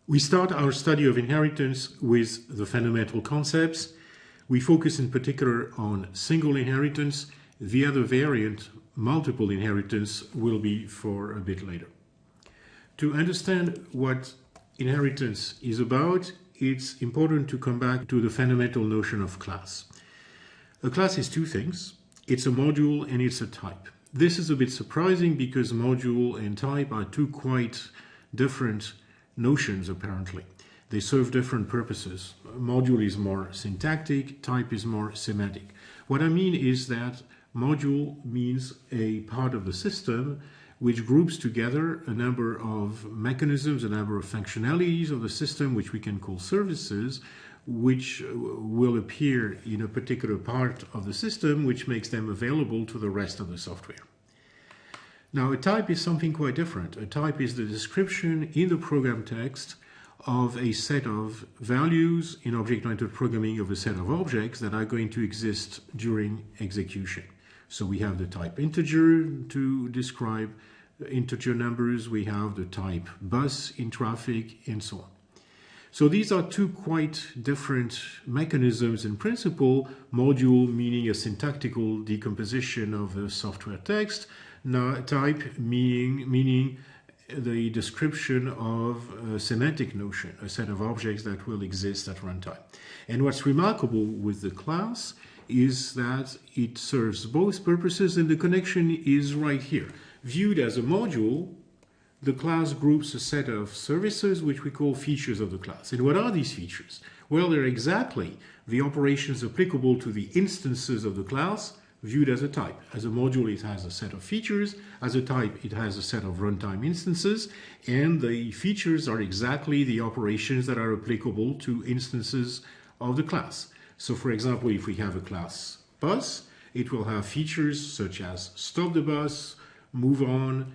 We start our study of inheritance with the fundamental concepts. We focus in particular on single inheritance. The other variant, multiple inheritance, will be for a bit later. To understand what inheritance is about, it's important to come back to the fundamental notion of class. A class is two things. It's a module and it's a type. This is a bit surprising because module and type are two quite different notions apparently. They serve different purposes. Module is more syntactic, type is more semantic. What I mean is that module means a part of the system which groups together a number of mechanisms, a number of functionalities of the system, which we can call services, which will appear in a particular part of the system, which makes them available to the rest of the software. Now, a type is something quite different. A type is the description in the program text of a set of values in object-oriented programming of a set of objects that are going to exist during execution. So we have the type integer to describe integer numbers, we have the type bus in traffic, and so on. So these are two quite different mechanisms in principle, module meaning a syntactical decomposition of the software text, now type meaning the description of a semantic notion, a set of objects that will exist at runtime. And what's remarkable with the class is that it serves both purposes, and the connection is right here. Viewed as a module, the class groups a set of services which we call features of the class. And what are these features? Well, they're exactly the operations applicable to the instances of the class viewed as a type. As a module, it has a set of features. As a type, it has a set of runtime instances. And the features are exactly the operations that are applicable to instances of the class. So, for example, if we have a class bus, it will have features such as stop the bus, move on,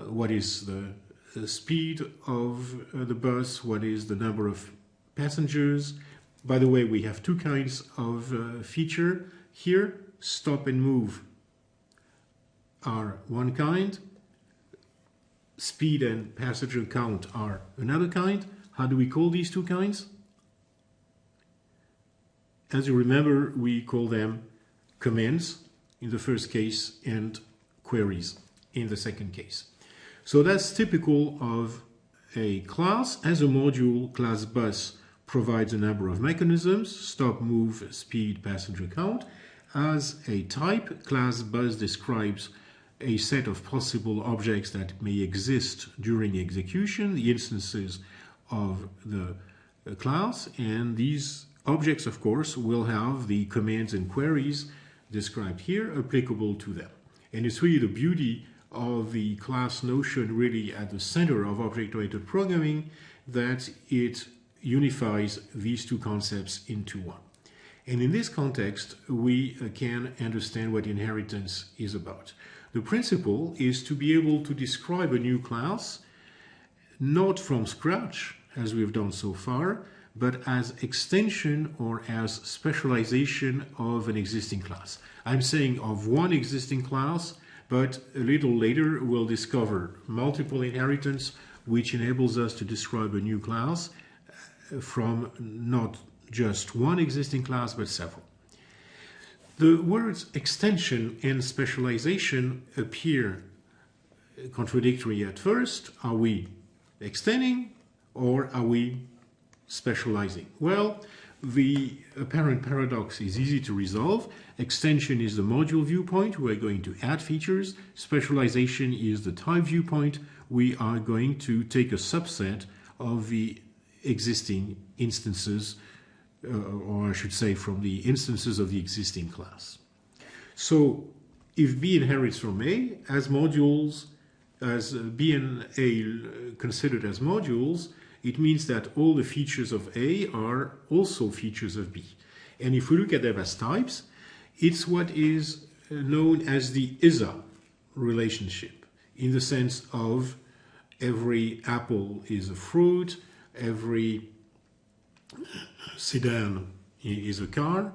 what is the speed of the bus, what is the number of passengers. By the way, we have two kinds of feature here. Stop and move are one kind. Speed and passenger count are another kind. How do we call these two kinds? As you remember, we call them commands in the first case and queries in the second case. So that's typical of a class. As a module, class bus provides a number of mechanisms: stop, move, speed, passenger count. As a type, class bus describes a set of possible objects that may exist during execution, the instances of the class, and these objects, of course, will have the commands and queries described here applicable to them. And it's really the beauty of the class notion really at the center of object-oriented programming that it unifies these two concepts into one. And in this context, we can understand what inheritance is about. The principle is to be able to describe a new class, not from scratch, as we've done so far, but as extension or as specialization of an existing class. I'm saying of one existing class, but a little later we'll discover multiple inheritance, which enables us to describe a new class from not just one existing class, but several. The words extension and specialization appear contradictory at first. Are we extending or are we specializing? Well, the apparent paradox is easy to resolve. Extension is the module viewpoint. We're going to add features. Specialization is the type viewpoint. We are going to take a subset of the existing instances, or I should say from the instances of the existing class. So if B inherits from A, as modules, as B and A considered as modules, it means that all the features of A are also features of B. And if we look at them as types, it's what is known as the ISA relationship, in the sense of every apple is a fruit, every sedan is a car,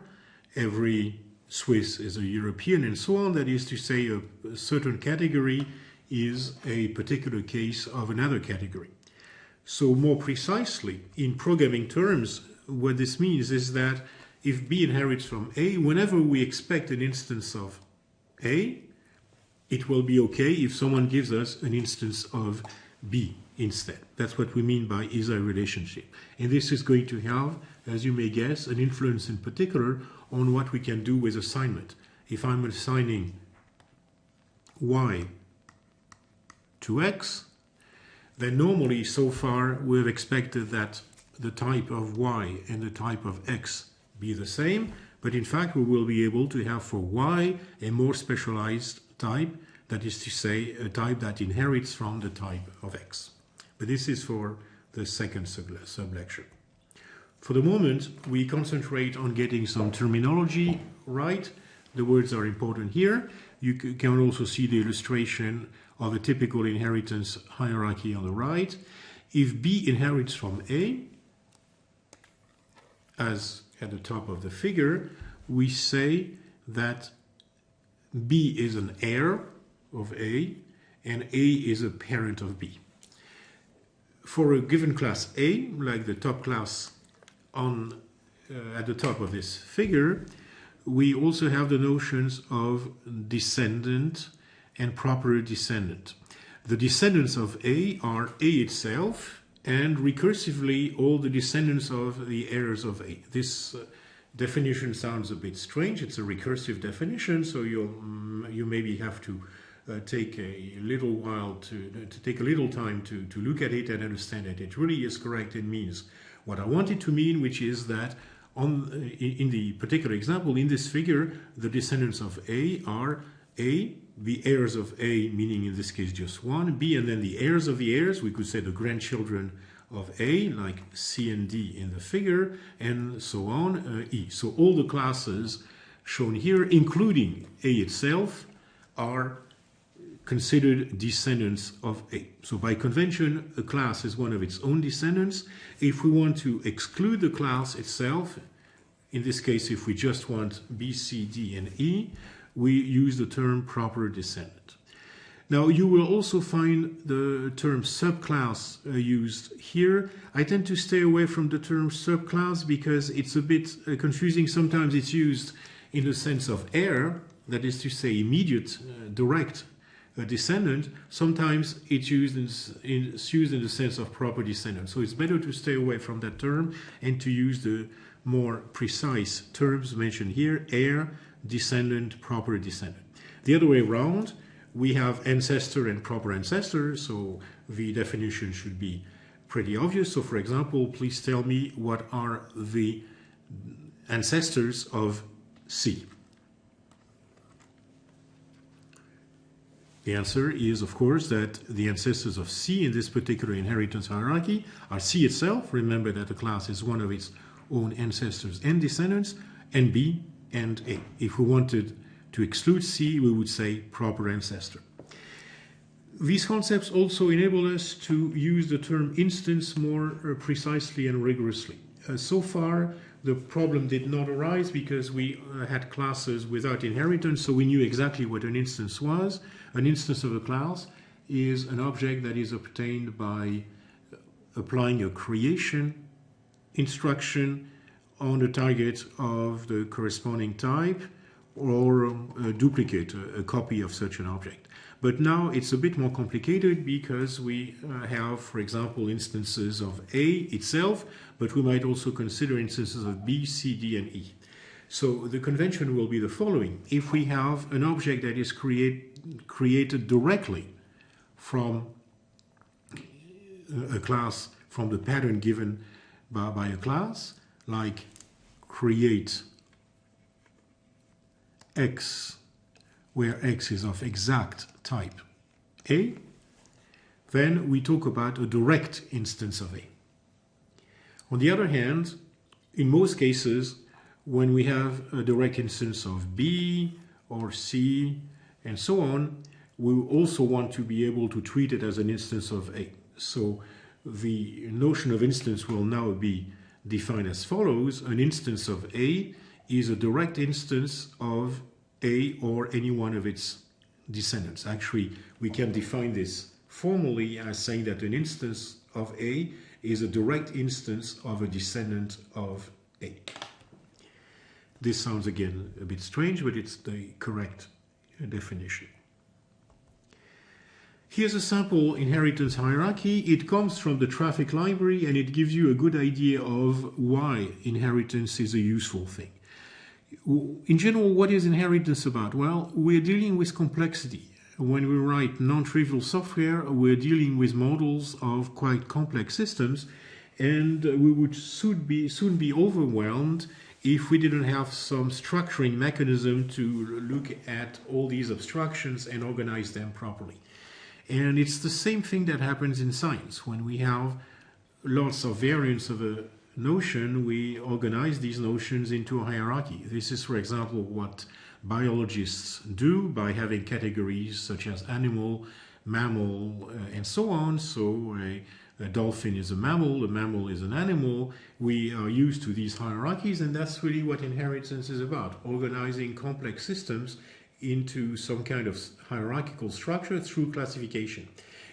every Swiss is a European, and so on. That is to say, a certain category is a particular case of another category. So more precisely, in programming terms, what this means is that if B inherits from A, whenever we expect an instance of A, it will be okay if someone gives us an instance of B instead. That's what we mean by is-I relationship. And this is going to have, as you may guess, an influence in particular on what we can do with assignment. If I'm assigning Y to X, then normally so far we've expected that the type of Y and the type of X be the same, but in fact we will be able to have for Y a more specialized type, that is to say a type that inherits from the type of X. But this is for the second sub-lecture. For the moment we concentrate on getting some terminology right. The words are important here. You can also see the illustration of a typical inheritance hierarchy on the right. If B inherits from A, as at the top of the figure, we say that B is an heir of A and A is a parent of B. For a given class A, like the top class on at the top of this figure, we also have the notions of descendant and proper descendant. The descendants of A are A itself and recursively all the descendants of the heirs of A. This definition sounds a bit strange. It's a recursive definition, so you maybe have to take a little while to take a little time to look at it and understand that it really is correct. It means what I want it to mean, which is that in the particular example, in this figure, the descendants of A are A, the heirs of A, meaning in this case just one, B, and then the heirs of the heirs, we could say the grandchildren of A, like C and D in the figure, and so on, E. So all the classes shown here, including A itself, are considered descendants of A. So by convention, a class is one of its own descendants. If we want to exclude the class itself, in this case, if we just want B, C, D, and E, we use the term proper descendant. Now, you will also find the term subclass used here. I tend to stay away from the term subclass because it's a bit confusing. Sometimes it's used in the sense of heir, that is to say immediate, direct descendant. Sometimes it's used in the sense of proper descendant. So it's better to stay away from that term and to use the more precise terms mentioned here: heir, descendant, proper descendant. The other way around, we have ancestor and proper ancestor, so the definition should be pretty obvious. So for example, please tell me what are the ancestors of C. The answer is, of course, that the ancestors of C in this particular inheritance hierarchy are C itself. Remember that the class is one of its own ancestors and descendants, and B and A. If we wanted to exclude C, we would say proper ancestor. These concepts also enable us to use the term instance more precisely and rigorously. So far, the problem did not arise because we had classes without inheritance, so we knew exactly what an instance was. An instance of a class is an object that is obtained by applying a creation instruction on the target of the corresponding type, or a duplicate, a copy of such an object. But now it's a bit more complicated because we have, for example, instances of A itself, but we might also consider instances of B, C, D, and E. So the convention will be the following. If we have an object that is created directly from a class, from the pattern given by a class, like create X, where X is of exact type A, then we talk about a direct instance of A. On the other hand, in most cases, when we have a direct instance of B or C and so on, we also want to be able to treat it as an instance of A. So the notion of instance will now be defined as follows. An instance of A is a direct instance of A or any one of its descendants. Actually, we can define this formally as saying that an instance of A is a direct instance of a descendant of A. This sounds again a bit strange, but it's the correct definition. Here's a sample inheritance hierarchy. It comes from the traffic library and it gives you a good idea of why inheritance is a useful thing. In general, what is inheritance about? Well, we're dealing with complexity. When we write non-trivial software, we're dealing with models of quite complex systems, and we would soon be overwhelmed if we didn't have some structuring mechanism to look at all these abstractions and organize them properly. And it's the same thing that happens in science. When we have lots of variants of a notion, we organize these notions into a hierarchy. This is, for example, what biologists do by having categories such as animal, mammal, and so on. So a dolphin is a mammal is an animal. We are used to these hierarchies, and that's really what inheritance is about, organizing complex systems into some kind of hierarchical structure through classification.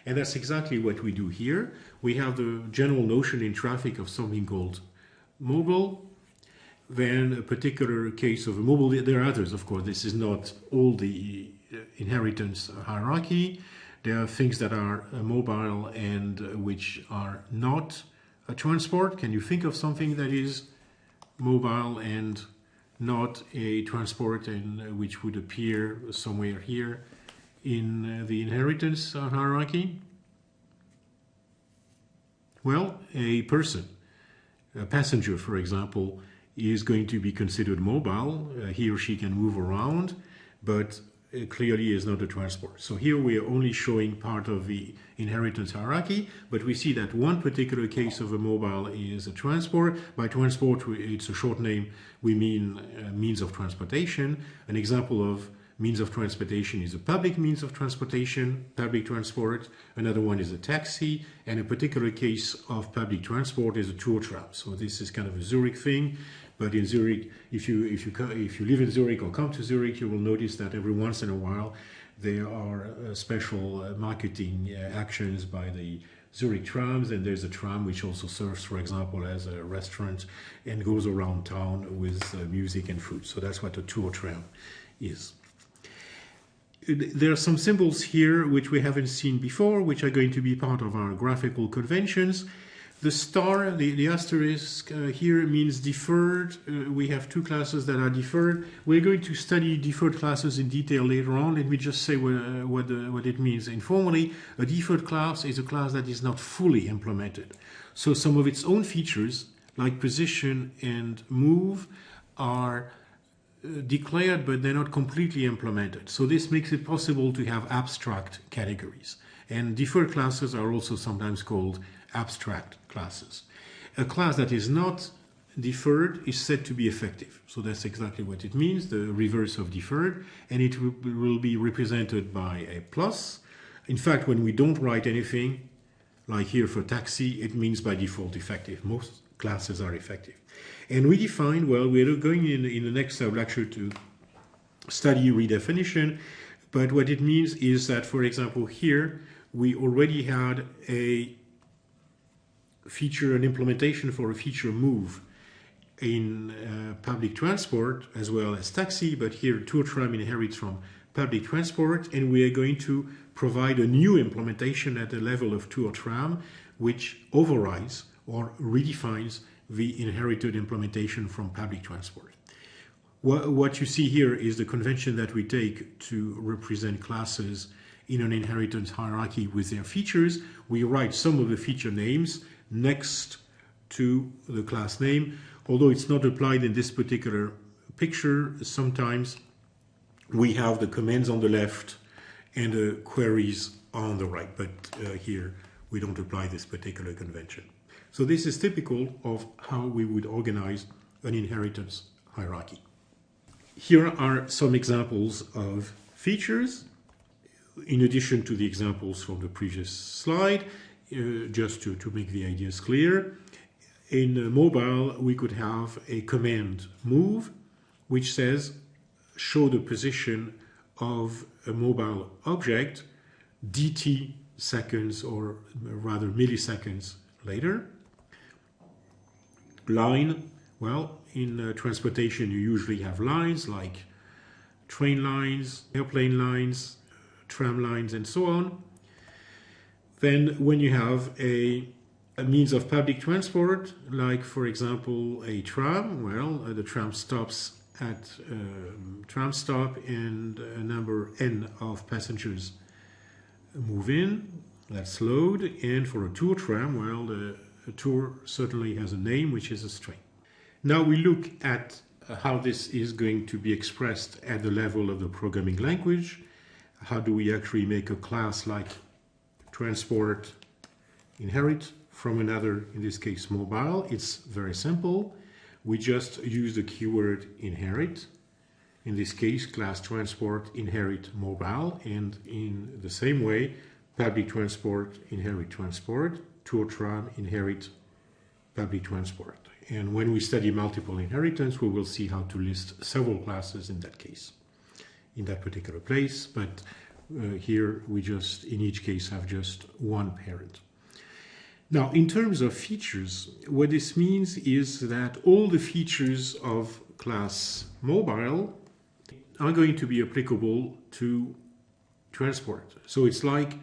And that's exactly what we do here. We have the general notion in traffic of something called mobile, then a particular case of a mobile. There are others, of course. This is not all the inheritance hierarchy. There are things that are mobile and which are not a transport. Can you think of something that is mobile and not a transport and which would appear somewhere here in the inheritance hierarchy? Well, a person, a passenger, for example, is going to be considered mobile. He or she can move around, but clearly is not a transport. So here we are only showing part of the inheritance hierarchy, but we see that one particular case of a mobile is a transport. By transport, it's a short name, we mean means of transportation. An example of means of transportation is a public means of transportation, public transport. Another one is a taxi, and a particular case of public transport is a tour tram. So this is kind of a Zurich thing. But in Zurich, if you live in Zurich or come to Zurich, you will notice that every once in a while there are special marketing actions by the Zurich trams, and there's a tram which also serves, for example, as a restaurant and goes around town with music and food. So that's what a tour tram is. There are some symbols here which we haven't seen before, which are going to be part of our graphical conventions. The star, the asterisk here means deferred. We have two classes that are deferred. We're going to study deferred classes in detail later on. Let me just say what it means informally. A deferred class is a class that is not fully implemented. So some of its own features, like position and move, are declared, but they're not completely implemented. So this makes it possible to have abstract categories. And deferred classes are also sometimes called abstract classes. A class that is not deferred is said to be effective. So that's exactly what it means, the reverse of deferred, and it will be represented by a plus. In fact, when we don't write anything, like here for taxi, it means by default effective. Most classes are effective. And we define, well, we're going in the next lecture to study redefinition, but what it means is that, for example, here we already had a feature, an implementation for a feature move in public transport as well as taxi, but here tour tram inherits from public transport, and we are going to provide a new implementation at the level of tour tram which overrides or redefines the inherited implementation from public transport. What you see here is the convention that we take to represent classes in an inheritance hierarchy with their features. We write some of the feature names next to the class name, although it's not applied in this particular picture. Sometimes we have the commands on the left and the queries on the right, but here we don't apply this particular convention. So this is typical of how we would organize an inheritance hierarchy. Here are some examples of features, in addition to the examples from the previous slide. Just to make the ideas clear. In mobile, we could have a command move, which says show the position of a mobile object dt seconds or rather milliseconds later. Line, well, in transportation you usually have lines like train lines, airplane lines, tram lines, and so on. Then when you have a means of public transport, like for example a tram, well, the tram stops at a tram stop and a number n of passengers move in, that's load. And for a tour tram, well, the tour certainly has a name, which is a string. Now we look at how this is going to be expressed at the level of the programming language. How do we actually make a class like transport inherit from another, in this case mobile? It's very simple. We just use the keyword inherit. In this case, class transport inherit mobile, and in the same way, public transport inherit transport, tour tram inherit public transport. And when we study multiple inheritance, we will see how to list several classes in that case, in that particular place. But here we just, in each case, have just one parent. Now, in terms of features, what this means is that all the features of class mobile are going to be applicable to transport. So it's like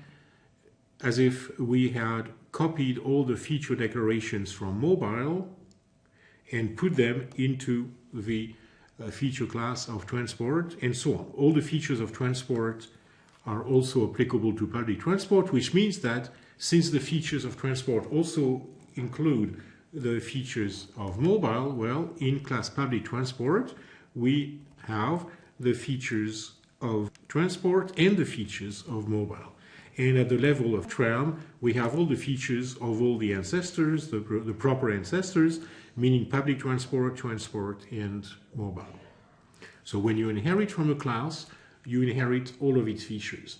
as if we had copied all the feature declarations from mobile and put them into the feature class of transport, and so on. All the features of transport are also applicable to public transport, which means that since the features of transport also include the features of mobile, well, in class public transport, we have the features of transport and the features of mobile. And at the level of tram, we have all the features of all the ancestors, the proper ancestors, meaning public transport, transport, and mobile. So when you inherit from a class, you inherit all of its features.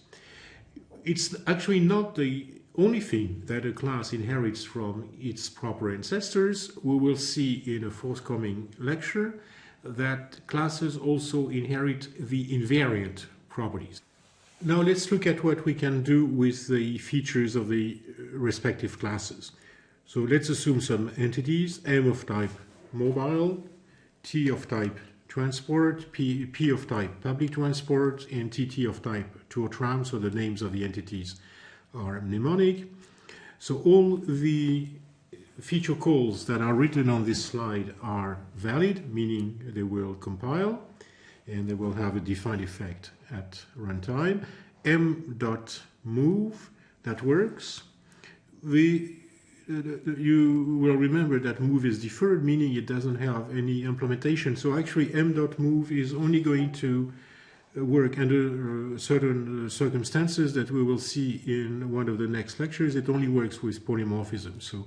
It's actually not the only thing that a class inherits from its proper ancestors. We will see in a forthcoming lecture that classes also inherit the invariant properties. Now let's look at what we can do with the features of the respective classes. So let's assume some entities, M of type mobile, T of type transport, P of type public transport, and TT of type tour tram, so the names of the entities are mnemonic. So all the feature calls that are written on this slide are valid, meaning they will compile and they will have a defined effect at runtime. M.move, that works. You will remember that move is deferred, meaning it doesn't have any implementation. So actually M.move is only going to work under certain circumstances that we will see in one of the next lectures. It only works with polymorphism. So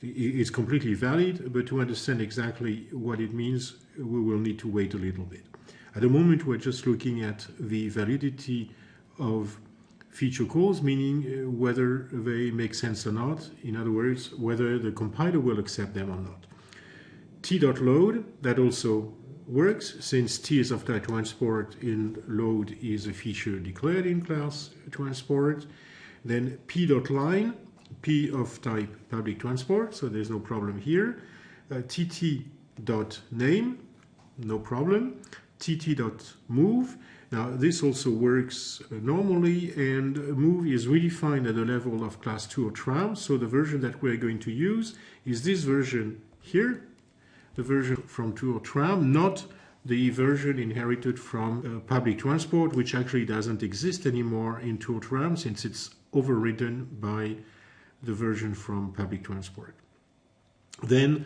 it's completely valid, but to understand exactly what it means, we will need to wait a little bit. At the moment, we're just looking at the validity of feature calls, meaning whether they make sense or not. In other words, whether the compiler will accept them or not. T.load, that also works, since T is of type transport and load is a feature declared in class transport. Then P.line, P of type public transport, so there's no problem here. TT.name, no problem. TT.move. Now this also works normally, and move is redefined at the level of class 2 or tram. So the version that we're going to use is this version here, the version from 2 or tram, not the version inherited from public transport, which actually doesn't exist anymore in 2 or tram since it's overridden by the version from public transport. Then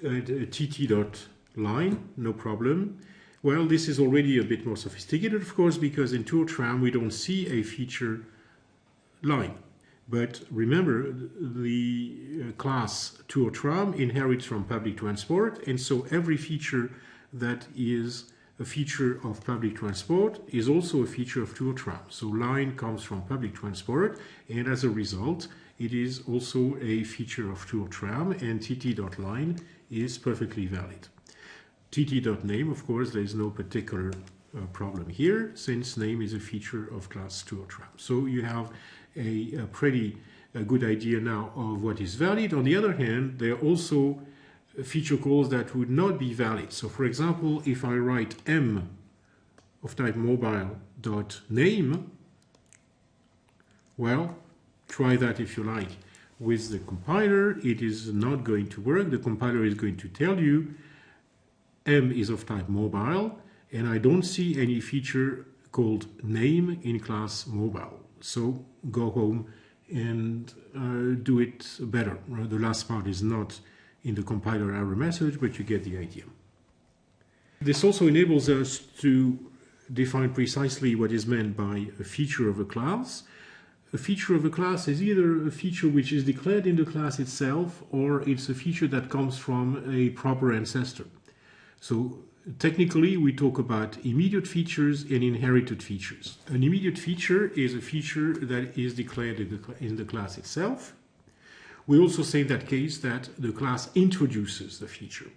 TT.line, no problem. Well, this is already a bit more sophisticated, of course, because in tour tram we don't see a feature line. But remember, the class tour tram inherits from public transport, and so every feature that is a feature of public transport is also a feature of tour tram. So line comes from public transport, and as a result, it is also a feature of tour tram, and TT.line is perfectly valid. TT.name, of course, there is no particular problem here, since name is a feature of class TourTram. So you have a pretty good idea now of what is valid. On the other hand, there are also feature calls that would not be valid. So for example, if I write m of type mobile dot name, well, try that if you like. With the compiler, it is not going to work. The compiler is going to tell you m is of type mobile, and I don't see any feature called name in class mobile. So go home and do it better. The last part is not in the compiler error message, but you get the idea. This also enables us to define precisely what is meant by a feature of a class. A feature of a class is either a feature which is declared in the class itself, or it's a feature that comes from a proper ancestor. So technically, we talk about immediate features and inherited features. An immediate feature is a feature that is declared in the class itself. We also say in that case that the class introduces the feature.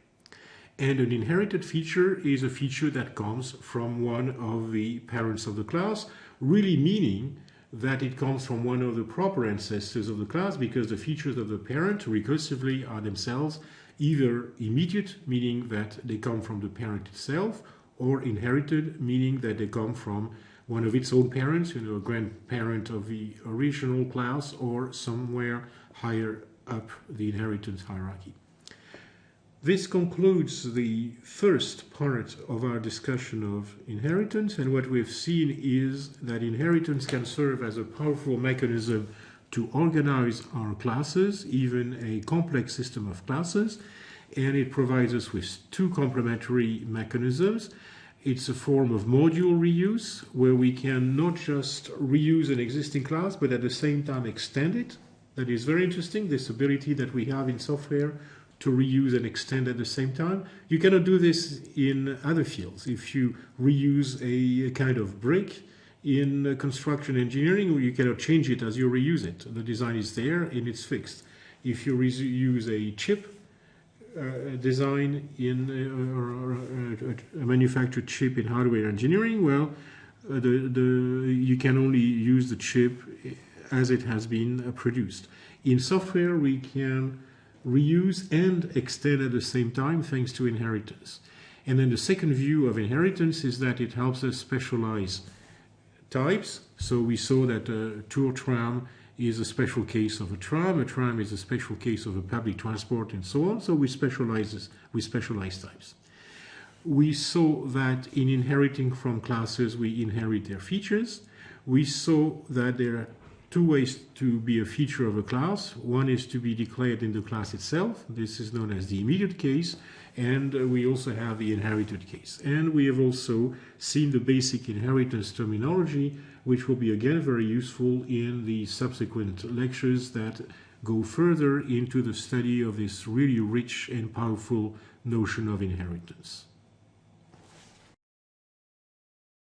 And an inherited feature is a feature that comes from one of the parents of the class, really meaning that it comes from one of the proper ancestors of the class, because the features of the parent recursively are themselves either immediate, meaning that they come from the parent itself, or inherited, meaning that they come from one of its own parents, a grandparent of the original class, or somewhere higher up the inheritance hierarchy. This concludes the first part of our discussion of inheritance, and what we've seen is that inheritance can serve as a powerful mechanism to organize our classes, even a complex system of classes, and it provides us with two complementary mechanisms. It's a form of module reuse, where we can not just reuse an existing class, but at the same time extend it. That is very interesting, this ability that we have in software to reuse and extend at the same time. You cannot do this in other fields. If you reuse a kind of brick in construction engineering, you cannot change it as you reuse it. The design is there and it's fixed. If you reuse a chip design in a manufactured chip in hardware engineering, well, you can only use the chip as it has been produced. In software, we can reuse and extend at the same time thanks to inheritance. And then the second view of inheritance is that it helps us specialize types. So we saw that a TourTram is a special case of a tram is a special case of a public transport, and so on. So we specialize types. We saw that in inheriting from classes, we inherit their features. We saw that there are two ways to be a feature of a class. One is to be declared in the class itself. This is known as the immediate case. And we also have the inherited case. And we have also seen the basic inheritance terminology, which will be again very useful in the subsequent lectures that go further into the study of this really rich and powerful notion of inheritance.